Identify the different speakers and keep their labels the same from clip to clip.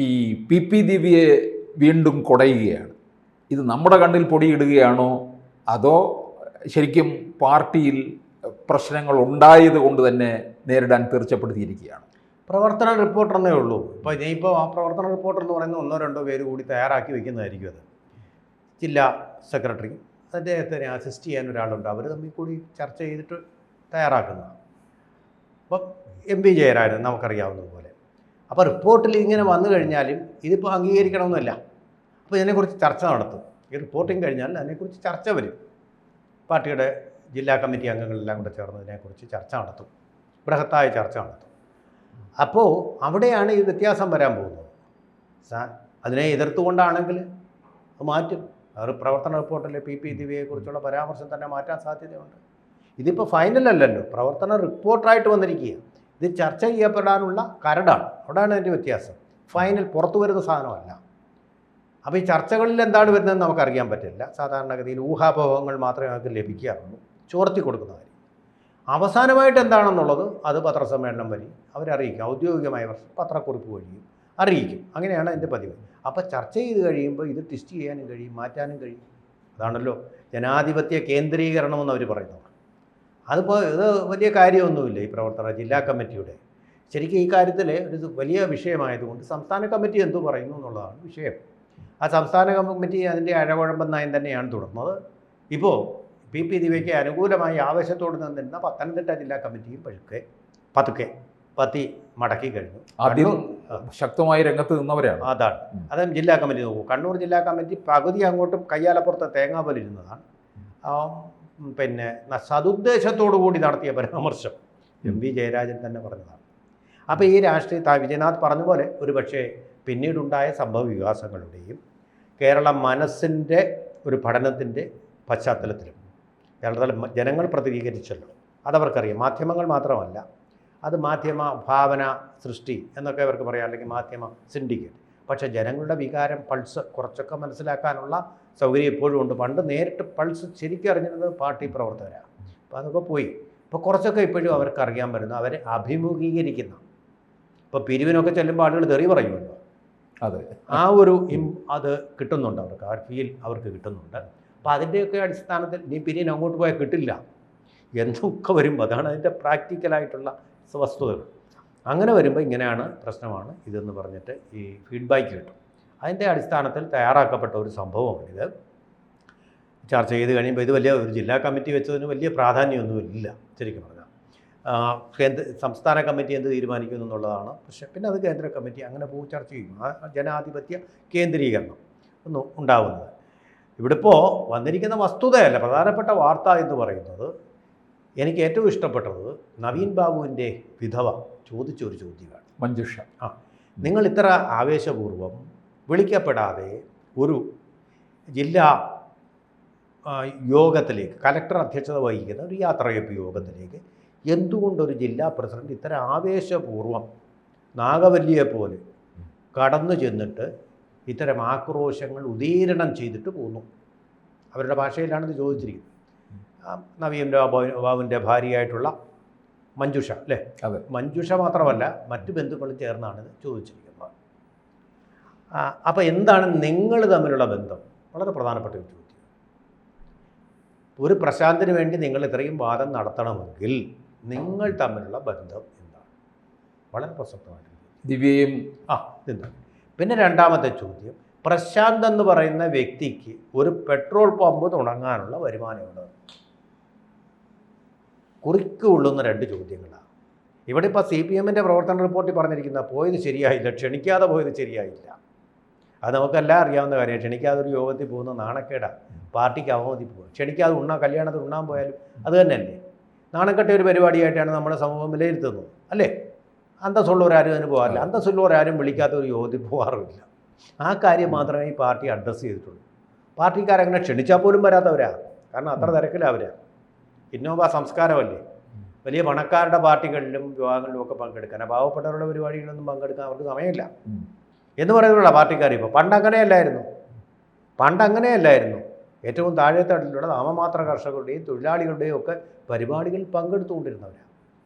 Speaker 1: ഈ പി ദിവ്യയെ വീണ്ടും കുടയുകയാണ്. ഇത് നമ്മുടെ കണ്ണിൽ പൊടിയിടുകയാണോ, അതോ ശരിക്കും പാർട്ടിയിൽ പ്രശ്നങ്ങൾ ഉണ്ടായത് കൊണ്ട് തന്നെ നേരിടാൻ തീർച്ചപ്പെടുത്തിയിരിക്കുകയാണ്?
Speaker 2: പ്രവർത്തന റിപ്പോർട്ടെന്നേ ഉള്ളൂ. ഇപ്പോൾ ആ പ്രവർത്തന റിപ്പോർട്ടർ എന്ന് പറയുന്ന 1-2 പേര് കൂടി തയ്യാറാക്കി വയ്ക്കുന്നതായിരിക്കും. അത് ജില്ലാ സെക്രട്ടറി, അദ്ദേഹത്തിനെ അസിസ്റ്റ് ചെയ്യാൻ ഒരാളുണ്ട്, അവർ തമ്മിൽ കൂടി ചർച്ച ചെയ്തിട്ട് തയ്യാറാക്കുന്നതാണ്. അപ്പം MP ജയരാജൻ നമുക്കറിയാവുന്നതുപോലെ. അപ്പോൾ റിപ്പോർട്ടിൽ ഇങ്ങനെ വന്നു കഴിഞ്ഞാലും ഇതിപ്പോൾ അംഗീകരിക്കണമെന്നില്ല. അപ്പോൾ ഇതിനെക്കുറിച്ച് ചർച്ച നടത്തും. ഈ റിപ്പോർട്ടിങ് കഴിഞ്ഞാൽ അതിനെക്കുറിച്ച് ചർച്ച വരും. പാർട്ടിയുടെ ജില്ലാ കമ്മിറ്റി അംഗങ്ങളെല്ലാം കൂടെ ചേർന്ന് ഇതിനെക്കുറിച്ച് ചർച്ച നടത്തും, ബൃഹത്തായ ചർച്ച നടത്തും. അപ്പോൾ അവിടെയാണ് ഈ വ്യത്യാസം വരാൻ പോകുന്നത്. അതിനെ എതിർത്തുകൊണ്ടാണെങ്കിൽ അത് മാറ്റും. അവർ പ്രവർത്തന റിപ്പോർട്ടിൽ പി ദിവ്യയെക്കുറിച്ചുള്ള പരാമർശം തന്നെ മാറ്റാൻ സാധ്യതയുണ്ട്. ഇതിപ്പോൾ ഫൈനലല്ലല്ലോ, പ്രവർത്തന റിപ്പോർട്ടായിട്ട് വന്നിരിക്കുക. ഇത് ചർച്ച ചെയ്യപ്പെടാനുള്ള കരടാണ്. അവിടെയാണ് അതിൻ്റെ വ്യത്യാസം. ഫൈനൽ പുറത്തു വരുന്ന സാധനമല്ല. അപ്പോൾ ഈ ചർച്ചകളിൽ എന്താണ് വരുന്നതെന്ന് നമുക്കറിയാൻ പറ്റില്ല. സാധാരണഗതിയിൽ ഊഹാപോഹങ്ങൾ മാത്രമേ നമുക്ക് ലഭിക്കാറുള്ളൂ, ചോർത്തി കൊടുക്കുന്ന കാര്യം. അവസാനമായിട്ട് എന്താണെന്നുള്ളത് അത് പത്രസമ്മേളനം വഴി അവരറിയിക്കും, ഔദ്യോഗികമായ പത്രക്കുറിപ്പ് വഴിയും അറിയിക്കും. അങ്ങനെയാണ് അതിൻ്റെ പതിവ്. അപ്പോൾ ചർച്ച ചെയ്ത് കഴിയുമ്പോൾ ഇത് ടെസ്റ്റ് ചെയ്യാനും കഴിയും, മാറ്റാനും കഴിയും. അതാണല്ലോ ജനാധിപത്യ കേന്ദ്രീകരണമെന്ന് അവർ പറയുന്നത്. അതിപ്പോൾ ഇത് വലിയ കാര്യമൊന്നുമില്ല. ഈ പ്രവർത്തന ജില്ലാ കമ്മിറ്റിയുടെ ശരിക്കും ഈ കാര്യത്തിൽ ഒരു വലിയ വിഷയമായതുകൊണ്ട് സംസ്ഥാന കമ്മിറ്റി എന്തു പറയുന്നു എന്നുള്ളതാണ് വിഷയം. ആ സംസ്ഥാന കമ്മിറ്റി അതിൻ്റെ അഴകുഴമ്പൻ നയം തന്നെയാണ് തുടർന്നത്. ഇപ്പോൾ പി ദിവ്യയ്ക്ക് അനുകൂലമായി ആവേശത്തോട് നിന്നിരുന്ന പത്തനംതിട്ട ജില്ലാ കമ്മിറ്റിയും പത്തി മടക്കി കഴിഞ്ഞു.
Speaker 1: ആദ്യം ശക്തമായി രംഗത്ത് നിന്നവരാണ്.
Speaker 2: അതാണ് അതും ജില്ലാ കമ്മിറ്റി നോക്കൂ. കണ്ണൂർ ജില്ലാ കമ്മിറ്റി പകുതി അങ്ങോട്ടും കയ്യാലപ്പുറത്ത് തേങ്ങാ പോലിരുന്നതാണ്. പിന്നെ സതുദ്ദേശത്തോടു കൂടി നടത്തിയ പരാമർശം MP ജയരാജൻ തന്നെ പറഞ്ഞതാണ്. അപ്പോൾ ഈ രാഷ്ട്രീയ വിജയനാഥ് പറഞ്ഞ പോലെ ഒരു പക്ഷേ പിന്നീടുണ്ടായ സംഭവ വികാസങ്ങളുടെയും കേരള മനസ്സിൻ്റെ ഒരു പഠനത്തിൻ്റെ പശ്ചാത്തലത്തിലും കേരളത്തിലെ ജനങ്ങൾ പ്രതികരിച്ചല്ലോ, അതവർക്കറിയാം. മാധ്യമങ്ങൾ മാത്രമല്ല, അത് മാധ്യമ ഭാവന സൃഷ്ടി എന്നൊക്കെ അവർക്ക് പറയാം, അല്ലെങ്കിൽ മാധ്യമ സിൻഡിക്കേറ്റ്. പക്ഷേ ജനങ്ങളുടെ വികാരം, പൾസ് കുറച്ചൊക്കെ മനസ്സിലാക്കാനുള്ള സൗകര്യം ഇപ്പോഴും ഉണ്ട്. പണ്ട് നേരിട്ട് പൾസ് ശരിക്കും അറിഞ്ഞിരുന്നത് പാർട്ടി പ്രവർത്തകരാണ്. അപ്പോൾ അതൊക്കെ പോയി. ഇപ്പോൾ കുറച്ചൊക്കെ ഇപ്പോഴും അവർക്ക് അറിയാൻ പറ്റുന്നു, അവരെ അഭിമുഖീകരിക്കുന്ന. ഇപ്പോൾ പിരിവിനൊക്കെ ചെല്ലുമ്പോൾ ആളുകൾ തെറി പറയുമല്ലോ,
Speaker 1: അതെ,
Speaker 2: ആ ഒരു അത് കിട്ടുന്നുണ്ട് അവർക്ക്, ആ ഫീൽ അവർക്ക് കിട്ടുന്നുണ്ട്. അപ്പോൾ അതിൻ്റെയൊക്കെ അടിസ്ഥാനത്തിൽ നീ പിരിവിന് അങ്ങോട്ട് പോയാൽ കിട്ടില്ല എന്നൊക്കെ വരുമ്പോൾ അതാണ് അതിൻ്റെ പ്രാക്ടിക്കലായിട്ടുള്ള വസ്തുതകൾ. അങ്ങനെ വരുമ്പോൾ ഇങ്ങനെയാണ് പ്രശ്നമാണ് ഇതെന്ന് പറഞ്ഞിട്ട് ഈ ഫീഡ്ബാക്ക് കിട്ടും. അതിൻ്റെ അടിസ്ഥാനത്തിൽ തയ്യാറാക്കപ്പെട്ട ഒരു സംഭവമാണിത്. ചർച്ച ചെയ്ത് കഴിയുമ്പോൾ ഇത് വലിയ ഒരു ജില്ലാ കമ്മിറ്റി വെച്ചതിന് വലിയ പ്രാധാന്യമൊന്നുമില്ല ശരിക്കും പറഞ്ഞാൽ. സംസ്ഥാന കമ്മിറ്റി എന്ത് തീരുമാനിക്കുന്നു എന്നുള്ളതാണ്. പക്ഷേ പിന്നെ അത് കേന്ദ്ര കമ്മിറ്റി അങ്ങനെ പോകും, ചർച്ച ചെയ്യും. ആ ജനാധിപത്യ കേന്ദ്രീകരണം ഒന്നും ഉണ്ടാവുന്നത്. ഇവിടെ ഇപ്പോൾ വന്നിരിക്കുന്ന വസ്തുതയല്ല, പ്രധാനപ്പെട്ട വാർത്ത എന്ന് പറയുന്നത് എനിക്ക് ഏറ്റവും ഇഷ്ടപ്പെട്ടത് നവീൻ ബാബുവിൻ്റെ വിധവ ചോദിച്ചൊരു ചോദ്യമാണ്.
Speaker 1: മഞ്ജുഷ,
Speaker 2: നിങ്ങൾ ഇത്ര ആവേശപൂർവ്വം വിളിക്കപ്പെടാതെ ഒരു ജില്ലാ യോഗത്തിലേക്ക്, കലക്ടർ അധ്യക്ഷത വഹിക്കുന്ന ഒരു യാത്രയപ്പ് യോഗത്തിലേക്ക് എന്തുകൊണ്ടൊരു ജില്ലാ പ്രസിഡന്റ് ഇത്ര ആവേശപൂർവ്വം നാഗവല്ലിയെപ്പോലെ കടന്നു ചെന്നിട്ട് ഇത്തരം ആക്രോശങ്ങൾ ഉദീരണം ചെയ്തിട്ട് പോന്നു? അവരുടെ ഭാഷയിലാണിത് ചോദിച്ചിരിക്കുന്നത്. നവീൻ ബാബുവിൻ്റെ ഭാര്യയായിട്ടുള്ള മഞ്ജുഷ അല്ലേ?
Speaker 1: അതെ,
Speaker 2: മഞ്ജുഷ മാത്രമല്ല മറ്റു ബന്ധുക്കളും ചേർന്നാണ് ഇത് ചോദിച്ചിരിക്കുന്നത്. അപ്പോൾ എന്താണ് നിങ്ങൾ തമ്മിലുള്ള ബന്ധം? വളരെ പ്രധാനപ്പെട്ട ഒരു ചോദ്യം. ഒരു പ്രശാന്തിന് വേണ്ടി നിങ്ങൾ ഇത്രയും വാദം നടത്തണമെങ്കിൽ നിങ്ങൾ തമ്മിലുള്ള ബന്ധം എന്താണ്? വളരെ പ്രസക്തമായിട്ട്
Speaker 1: ദിവ്യയും
Speaker 2: എന്താണ്? പിന്നെ രണ്ടാമത്തെ ചോദ്യം, പ്രശാന്ത് എന്ന് പറയുന്ന വ്യക്തിക്ക് ഒരു പെട്രോൾ പമ്പ് തുടങ്ങാനുള്ള വരുമാനമുണ്ട്? കുറിക്കുള്ളുന്ന 2 ചോദ്യങ്ങളാണ്. ഇവിടെ ഇപ്പോൾ CPM-ൻ്റെ പ്രവർത്തന റിപ്പോർട്ടിൽ പറഞ്ഞിരിക്കുന്ന പോയത് ശരിയായില്ല, ക്ഷണിക്കാതെ പോയത് ശരിയായില്ല. അത് നമുക്കെല്ലാം അറിയാവുന്ന കാര്യമാണ്. ക്ഷണിക്കാതെ ഒരു യോഗത്തിൽ പോകുന്ന നാണക്കേടാണ്, പാർട്ടിക്ക് അവമതി പോകും. ക്ഷണിക്കാതെ കല്യാണത്തിൽ ഉണ്ണാൻ പോയാലും അത് തന്നെയല്ലേ? നാണക്കെട്ട ഒരു പരിപാടിയായിട്ടാണ് നമ്മുടെ സമൂഹം വിലയിരുത്തുന്നത് അല്ലേ? അന്തസ്സുള്ളവരാരും അതിന് പോകാറില്ല, അന്തസ്സുള്ളവരാരും വിളിക്കാത്ത ഒരു യോഗത്തിൽ പോകാറുമില്ല. ആ കാര്യം മാത്രമേ ഈ പാർട്ടി അഡ്രസ്സ് ചെയ്തിട്ടുള്ളൂ. പാർട്ടിക്കാരങ്ങനെ ക്ഷണിച്ചാൽ പോലും വരാത്തവരാണ്, കാരണം അത്ര തിരക്കിലവരാണ്. ഇന്നോവ സംസ്കാരമല്ലേ. വലിയ പണക്കാരുടെ പാർട്ടികളിലും വിവാഹങ്ങളിലും ഒക്കെ പങ്കെടുക്കാൻ, പാവപ്പെട്ടവരുടെ പരിപാടികളിലൊന്നും പങ്കെടുക്കാൻ അവർക്ക് സമയമില്ല എന്ന് പറയുന്നുള്ള പാർട്ടിക്കാർ. ഇപ്പോൾ പണ്ടങ്ങനെയല്ലായിരുന്നു. ഏറ്റവും താഴെത്തട്ടിലുള്ള നാമമാത്ര കർഷകരുടെയും തൊഴിലാളികളുടെയും ഒക്കെ പരിപാടികളിൽ പങ്കെടുത്തുകൊണ്ടിരുന്നവരാണ്.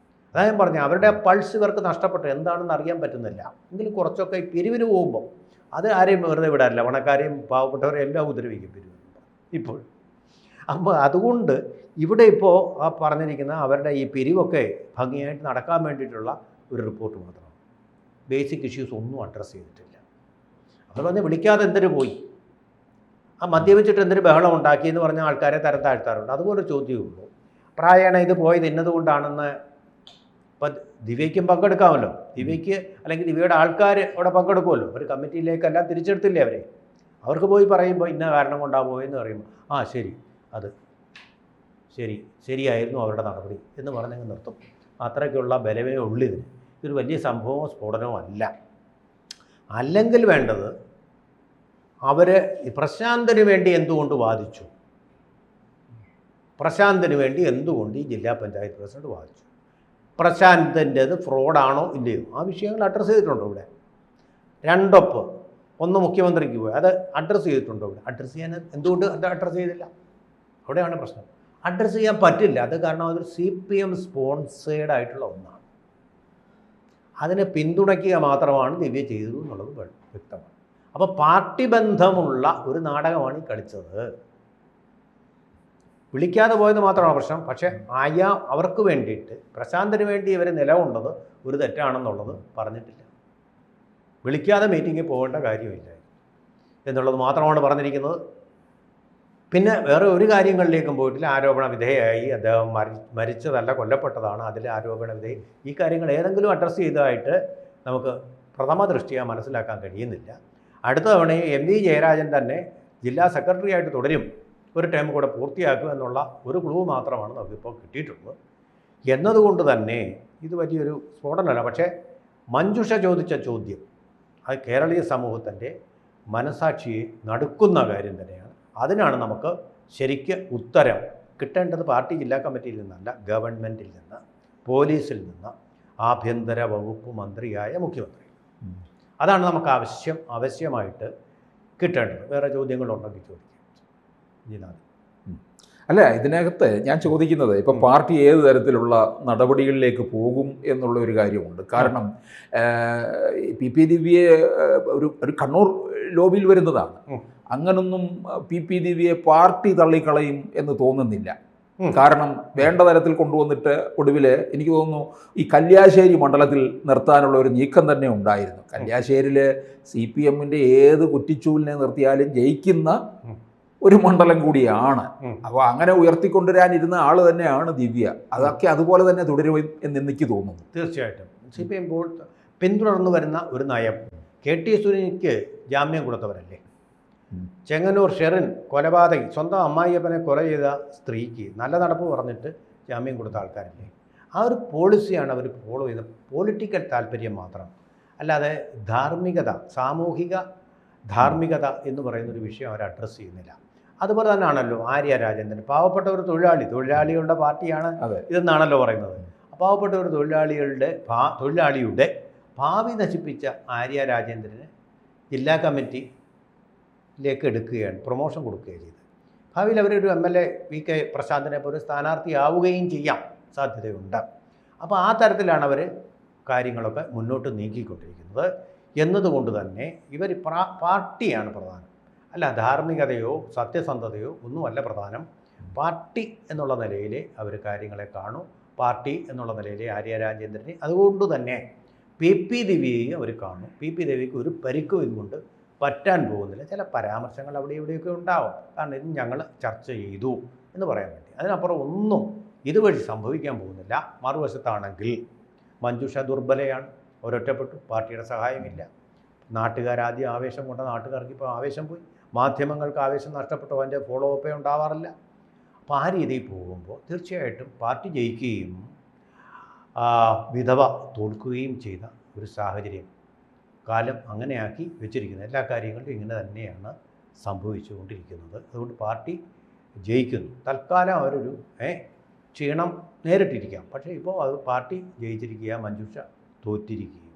Speaker 2: അതാ ഞാൻ പറഞ്ഞു, അവരുടെ പൾസ് ഇവർക്ക് നഷ്ടപ്പെട്ടു, എന്താണെന്ന് അറിയാൻ പറ്റുന്നില്ല. എങ്കിലും കുറച്ചൊക്കെ ഈ പിരിവിന് പോകുമ്പോൾ അത് ആരെയും വെറുതെ വിടാറില്ല, പണക്കാരെയും പാവപ്പെട്ടവരെയും എല്ലാം ഉപദ്രവിക്കും പിരിവിന് ഇപ്പോൾ. അപ്പോൾ അതുകൊണ്ട് ഇവിടെ ഇപ്പോൾ ആ പറഞ്ഞിരിക്കുന്ന അവരുടെ ഈ പിരിവൊക്കെ ഭംഗിയായിട്ട് നടക്കാൻ വേണ്ടിയിട്ടുള്ള ഒരു റിപ്പോർട്ട് മാത്രമാണ്. ബേസിക് ഇഷ്യൂസ് ഒന്നും അഡ്രസ്സ് ചെയ്തിട്ടില്ല. അവർ പറഞ്ഞ് വിളിക്കാതെ എന്തിനു പോയി, ആ മദ്യപിച്ചിട്ട് എന്തിനു ബഹളം ഉണ്ടാക്കി എന്ന് പറഞ്ഞ ആൾക്കാരെ തരം താഴ്ത്താറുണ്ട്. അതുപോലെ ചോദ്യമേ പ്രായണ ഇത് പോയത് ഇന്നതുകൊണ്ടാണെന്ന്. ഇപ്പം ദിവ്യയ്ക്കും പങ്കെടുക്കാമല്ലോ, ദിവ്യയ്ക്ക് അല്ലെങ്കിൽ ദിവ്യയുടെ ആൾക്കാർ അവിടെ പങ്കെടുക്കുമല്ലോ, ഒരു കമ്മിറ്റിയിലേക്കെല്ലാം തിരിച്ചെടുത്തില്ലേ അവരെ. അവർക്ക് പോയി പറയുമ്പോൾ ഇന്ന കാരണം കൊണ്ടാണ് പോയെന്ന് പറയുമ്പോൾ ആ ശരി, അത് ശരിയായിരുന്നു അവരുടെ നടപടി എന്ന് പറഞ്ഞങ്ങ് നിർത്തും. അത്രയ്ക്കുള്ള ബലമേ ഉള്ളൂ ഇതിന്. ഇതൊരു വലിയ സംഭവമോ സ്ഫോടനമോ അല്ല. അല്ലെങ്കിൽ വേണ്ടത് അവർ പ്രശാന്തിന് വേണ്ടി എന്തുകൊണ്ട് വാദിച്ചു, പ്രശാന്തിന് വേണ്ടി എന്തുകൊണ്ട് ഈ ജില്ലാ പഞ്ചായത്ത് പ്രസിഡന്റ് വാദിച്ചു, പ്രശാന്തിൻ്റേത് ഫ്രോഡാണോ ഇല്ലയോ, ആ വിഷയങ്ങൾ അഡ്രസ്സ് ചെയ്തിട്ടുണ്ടോ ഇവിടെ? രണ്ടൊപ്പ് ഒന്ന് മുഖ്യമന്ത്രിക്ക് പോയി, അത് അഡ്രസ്സ് ചെയ്തിട്ടുണ്ടോ ഇവിടെ? അഡ്രസ്സ് ചെയ്യാൻ എന്തുകൊണ്ട് അത് അഡ്രസ്സ് ചെയ്തില്ല? അവിടെയാണ് പ്രശ്നം. അഡ്രസ്സ് ചെയ്യാൻ പറ്റില്ല. അത് കാരണം അതൊരു CPM സ്പോൺസേഡ് ആയിട്ടുള്ള ഒന്നാണ്. അതിനെ പിന്തുണയ്ക്കുക മാത്രമാണ് ദിവ്യ ചെയ്തത് എന്നുള്ളത് വ്യക്തമാണ്. അപ്പോൾ പാർട്ടി ബന്ധമുള്ള ഒരു നാടകമാണ് ഈ കളിച്ചത്. വിളിക്കാതെ പോയത് മാത്രമാണ് പ്രശ്നം. പക്ഷേ അവർക്ക് വേണ്ടിയിട്ട് പ്രശാന്തിന് വേണ്ടി ഇവർ നിലകൊണ്ടത് ഒരു തെറ്റാണെന്നുള്ളത് പറഞ്ഞിട്ടില്ല. വിളിക്കാതെ മീറ്റിങ്ങിൽ പോകേണ്ട കാര്യമില്ല എന്നുള്ളത് മാത്രമാണ് പറഞ്ഞിരിക്കുന്നത്. പിന്നെ വേറെ ഒരു കാര്യങ്ങളിലേക്കും പോയിട്ടില്ല. ആരോപണ വിധേയമായി, അദ്ദേഹം മരിച്ചതല്ല കൊല്ലപ്പെട്ടതാണ്, അതിൽ ആരോപണ വിധേയം. ഈ കാര്യങ്ങൾ ഏതെങ്കിലും അഡ്രസ്സ് ചെയ്തതായിട്ട് നമുക്ക് പ്രഥമ ദൃഷ്ടിയാ മനസ്സിലാക്കാൻ കഴിയുന്നില്ല. അടുത്ത തവണയും MV ജയരാജൻ തന്നെ ജില്ലാ സെക്രട്ടറി ആയിട്ട് തുടരും, ഒരു ടൈം കൂടെ പൂർത്തിയാക്കുക എന്നുള്ള ഒരു ക്ലൂ മാത്രമാണ് നമുക്കിപ്പോൾ കിട്ടിയിട്ടുള്ളത്. എന്നതുകൊണ്ട് തന്നെ ഇത് വലിയൊരു സ്ഫോടനമല്ല. പക്ഷേ മഞ്ജുഷ ചോദിച്ച ചോദ്യം അത് കേരളീയ സമൂഹത്തിൻ്റെ മനസാക്ഷിയെ നടുക്കുന്ന കാര്യം തന്നെയാണ്. അതിനാണ് നമുക്ക് ശരിക്ക് ഉത്തരം കിട്ടേണ്ടത് പാർട്ടി ജില്ലാ കമ്മിറ്റിയിൽ നിന്നല്ല, ഗവൺമെൻറ്റിൽ നിന്ന്, പോലീസിൽ നിന്ന്, ആഭ്യന്തര വകുപ്പ് മന്ത്രിയായ മുഖ്യമന്ത്രി. അതാണ് നമുക്ക് ആവശ്യമായിട്ട് കിട്ടേണ്ടത്. വേറെ ചോദ്യങ്ങളുണ്ടെങ്കിൽ ചോദിക്കാം.
Speaker 1: അല്ല, ഇതിനകത്ത് ഞാൻ ചോദിക്കുന്നത് ഇപ്പം പാർട്ടി ഏത് തരത്തിലുള്ള നടപടികളിലേക്ക് പോകും എന്നുള്ള ഒരു കാര്യമുണ്ട്. കാരണം PP ദിവ്യയെ ഒരു കണ്ണൂർ ലോബിയിൽ വരുന്നതാണ്. അങ്ങനൊന്നും PP ദിവ്യയെ പാർട്ടി തള്ളിക്കളയും എന്ന് തോന്നുന്നില്ല. കാരണം വേണ്ട തരത്തിൽ കൊണ്ടുവന്നിട്ട് ഒടുവിൽ എനിക്ക് തോന്നുന്നു ഈ കല്യാശ്ശേരി മണ്ഡലത്തിൽ നിർത്താനുള്ള ഒരു നീക്കം തന്നെ ഉണ്ടായിരുന്നു. കല്യാശ്ശേരിയിൽ CPMൻ്റെ ഏത് കുറ്റിച്ചൂലിനെ നിർത്തിയാലും ജയിക്കുന്ന ഒരു മണ്ഡലം കൂടിയാണ്. അപ്പോൾ അങ്ങനെ ഉയർത്തിക്കൊണ്ടുവരാനിരുന്ന ആൾ തന്നെയാണ് ദിവ്യ. അതൊക്കെ അതുപോലെ തന്നെ തുടരും എന്ന് എനിക്ക് തോന്നുന്നു.
Speaker 2: തീർച്ചയായിട്ടും CPM പിന്തുടർന്നു വരുന്ന ഒരു നയം. KT സുനിക്ക് ജാമ്യം കൊടുത്തവരല്ലേ? ചെങ്ങന്നൂർ ഷെറിൻ കൊലപാതകി, സ്വന്തം അമ്മായിയപ്പനെ കൊല ചെയ്ത സ്ത്രീക്ക് നല്ല നടപ്പ് പറഞ്ഞിട്ട് ജാമ്യം കൊടുത്ത ആൾക്കാരല്ലേ? ആ ഒരു പോളിസിയാണ് അവർ ഫോളോ ചെയ്ത. പൊളിറ്റിക്കൽ താല്പര്യം മാത്രം, അല്ലാതെ ധാർമ്മികത, സാമൂഹിക ധാർമ്മികത എന്ന് പറയുന്നൊരു വിഷയം അവർ അഡ്രസ്സ് ചെയ്യുന്നില്ല. അതുപോലെ തന്നെയാണല്ലോ ആര്യ രാജേന്ദ്രൻ. പാവപ്പെട്ട ഒരു തൊഴിലാളികളുടെ പാർട്ടിയാണ് ഇതെന്നാണല്ലോ പറയുന്നത്. പാവപ്പെട്ട ഒരു തൊഴിലാളിയുടെ ഭാവി നശിപ്പിച്ച ആര്യ രാജേന്ദ്രന് ജില്ലാ കമ്മിറ്റിയിലേക്ക് എടുക്കുകയാണ്, പ്രൊമോഷൻ കൊടുക്കുകയാണ് ചെയ്തത്. ഭാവിയിൽ അവരൊരു MLA VK പ്രശാന്തിനെ പോലെ സ്ഥാനാർത്ഥിയാവുകയും ചെയ്യാം, സാധ്യതയുണ്ട്. അപ്പോൾ ആ തരത്തിലാണ് അവർ കാര്യങ്ങളൊക്കെ മുന്നോട്ട് നീക്കിക്കൊണ്ടിരിക്കുന്നത്. എന്നതുകൊണ്ട് തന്നെ ഇവർ പാർട്ടിയാണ് പ്രധാനം, അല്ല ധാർമ്മികതയോ സത്യസന്ധതയോ ഒന്നുമല്ല പ്രധാനം. പാർട്ടി എന്നുള്ള നിലയിൽ അവർ കാര്യങ്ങളെ കാണും. പാർട്ടി എന്നുള്ള നിലയിൽ ആര്യ രാജേന്ദ്രനെ, അതുകൊണ്ട് തന്നെ PP ദിവ്യയെയും അവർ കാണും. PP ദിവ്യയ്ക്ക് ഒരു പരിക്കും ഇതുകൊണ്ട് പറ്റാൻ പോകുന്നില്ല. ചില പരാമർശങ്ങൾ അവിടെ ഇവിടെയൊക്കെ ഉണ്ടാവും, കാരണം ഇത് ഞങ്ങൾ ചർച്ച ചെയ്തു എന്ന് പറയാൻ വേണ്ടി. അതിനപ്പുറം ഒന്നും ഇതുവഴി സംഭവിക്കാൻ പോകുന്നില്ല. മറുവശത്താണെങ്കിൽ മഞ്ജുഷ ദുർബലയാണ്, ഒരൊറ്റപ്പെട്ടു, പാർട്ടിയുടെ സഹായമില്ല. നാട്ടുകാരാദ്യം ആവേശം കൊണ്ട് നാട്ടുകാർക്ക് ഇപ്പോൾ ആവേശം പോയി, മാധ്യമങ്ങൾക്ക് ആവേശം നഷ്ടപ്പെട്ടു, അതിൻ്റെ ഫോളോ അപ്പേ ഉണ്ടാവാറില്ല. അപ്പോൾ ആ രീതിയിൽ പോകുമ്പോൾ തീർച്ചയായിട്ടും പാർട്ടി ജയിക്കുകയും വിധവ തോൽക്കുകയും ചെയ്ത ഒരു സാഹചര്യം കാലം അങ്ങനെയാക്കി വെച്ചിരിക്കുന്നത്. എല്ലാ കാര്യങ്ങളിലും ഇങ്ങനെ തന്നെയാണ് സംഭവിച്ചുകൊണ്ടിരിക്കുന്നത്. അതുകൊണ്ട് പാർട്ടി ജയിക്കുന്നു. തൽക്കാലം അവരൊരു ക്ഷീണം നേരിട്ടിരിക്കാം, പക്ഷേ ഇപ്പോൾ അത് പാർട്ടി ജയിച്ചിരിക്കുക, മഞ്ജുഷ തോറ്റിരിക്കുക.